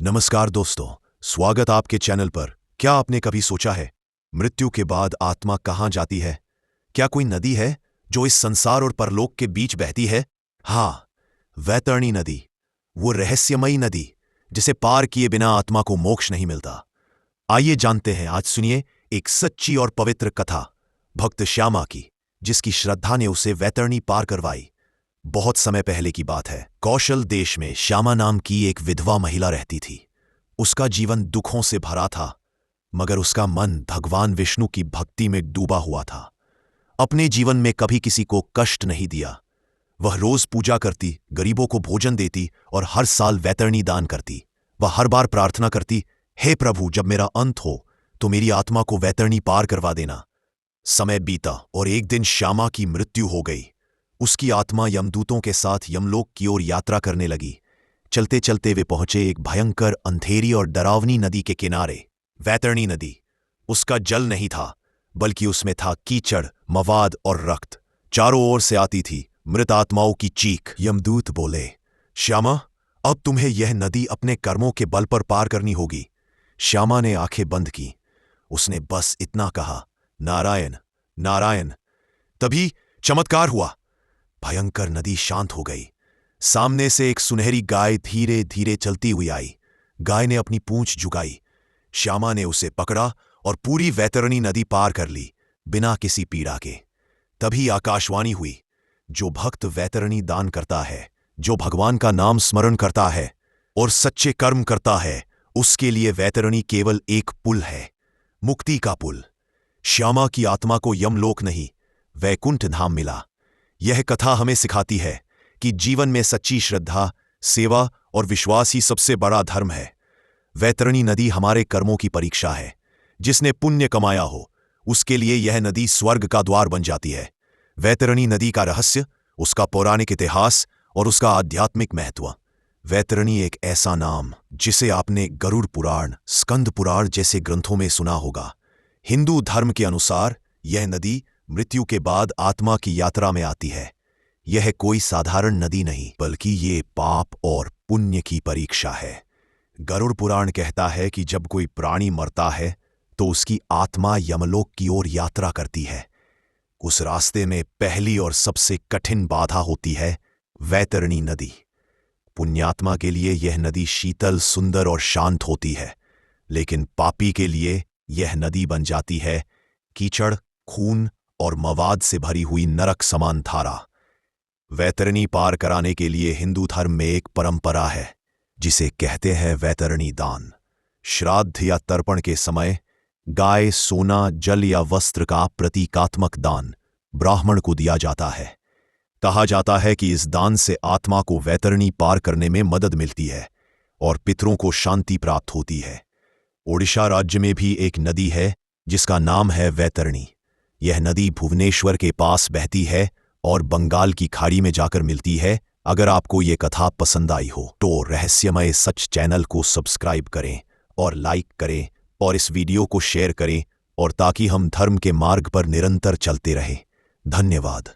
नमस्कार दोस्तों, स्वागत आपके चैनल पर। क्या आपने कभी सोचा है मृत्यु के बाद आत्मा कहाँ जाती है? क्या कोई नदी है जो इस संसार और परलोक के बीच बहती है? हाँ, वैतरणी नदी, वो रहस्यमयी नदी जिसे पार किए बिना आत्मा को मोक्ष नहीं मिलता। आइए जानते हैं, आज सुनिए एक सच्ची और पवित्र कथा भक्त श्यामा की, जिसकी श्रद्धा ने उसे वैतरणी पार करवाई। बहुत समय पहले की बात है। कौशल देश में श्यामा नाम की एक विधवा महिला रहती थी। उसका जीवन दुखों से भरा था, मगर उसका मन भगवान विष्णु की भक्ति में डूबा हुआ था। अपने जीवन में कभी किसी को कष्ट नहीं दिया। वह रोज पूजा करती, गरीबों को भोजन देती और हर साल वैतरणी दान करती। वह हर बार प्रार्थना करती, हे प्रभु, जब मेरा अंत हो तो मेरी आत्मा को वैतरणी पार करवा देना। समय बीता और एक दिन श्यामा की मृत्यु हो गई। उसकी आत्मा यमदूतों के साथ यमलोक की ओर यात्रा करने लगी। चलते चलते वे पहुंचे एक भयंकर, अंधेरी और डरावनी नदी के किनारे। वैतरणी नदी, उसका जल नहीं था, बल्कि उसमें था कीचड़, मवाद और रक्त। चारों ओर से आती थी मृत आत्माओं की चीख। यमदूत बोले, श्यामा, अब तुम्हें यह नदी अपने कर्मों के बल पर पार करनी होगी। श्यामा ने आंखें बंद की। उसने बस इतना कहा, नारायण नारायण। तभी चमत्कार हुआ। भयंकर नदी शांत हो गई। सामने से एक सुनहरी गाय धीरे धीरे चलती हुई आई। गाय ने अपनी पूंछ झुकाई। श्यामा ने उसे पकड़ा और पूरी वैतरणी नदी पार कर ली, बिना किसी पीड़ा के। तभी आकाशवाणी हुई, जो भक्त वैतरणी दान करता है, जो भगवान का नाम स्मरण करता है और सच्चे कर्म करता है, उसके लिए वैतरणी केवल एक पुल है, मुक्ति का पुल। श्यामा की आत्मा को यमलोक नहीं, वैकुंठ धाम मिला। यह कथा हमें सिखाती है कि जीवन में सच्ची श्रद्धा, सेवा और विश्वास ही सबसे बड़ा धर्म है। वैतरणी नदी हमारे कर्मों की परीक्षा है। जिसने पुण्य कमाया हो, उसके लिए यह नदी स्वर्ग का द्वार बन जाती है। वैतरणी नदी का रहस्य, उसका पौराणिक इतिहास और उसका आध्यात्मिक महत्व। वैतरणी एक ऐसा नाम जिसे आपने गरुड़ पुराण, स्कंद पुराण जैसे ग्रंथों में सुना होगा। हिंदू धर्म के अनुसार यह नदी मृत्यु के बाद आत्मा की यात्रा में आती है। यह कोई साधारण नदी नहीं, बल्कि ये पाप और पुण्य की परीक्षा है। गरुड़ पुराण कहता है कि जब कोई प्राणी मरता है तो उसकी आत्मा यमलोक की ओर यात्रा करती है। उस रास्ते में पहली और सबसे कठिन बाधा होती है वैतरणी नदी। पुण्यात्मा के लिए यह नदी शीतल, सुंदर और शांत होती है, लेकिन पापी के लिए यह नदी बन जाती है कीचड़, खून और मवाद से भरी हुई नरक समान धारा। वैतरणी पार कराने के लिए हिंदू धर्म में एक परंपरा है, जिसे कहते हैं वैतरणी दान। श्राद्ध या तर्पण के समय गाय, सोना, जल या वस्त्र का प्रतीकात्मक दान ब्राह्मण को दिया जाता है। कहा जाता है कि इस दान से आत्मा को वैतरणी पार करने में मदद मिलती है और पितरों को शांति प्राप्त होती है। ओडिशा राज्य में भी एक नदी है जिसका नाम है वैतरणी। यह नदी भुवनेश्वर के पास बहती है और बंगाल की खाड़ी में जाकर मिलती है। अगर आपको ये कथा पसंद आई हो तो रहस्यमय सच चैनल को सब्सक्राइब करें और लाइक करें और इस वीडियो को शेयर करें, और ताकि हम धर्म के मार्ग पर निरंतर चलते रहें। धन्यवाद।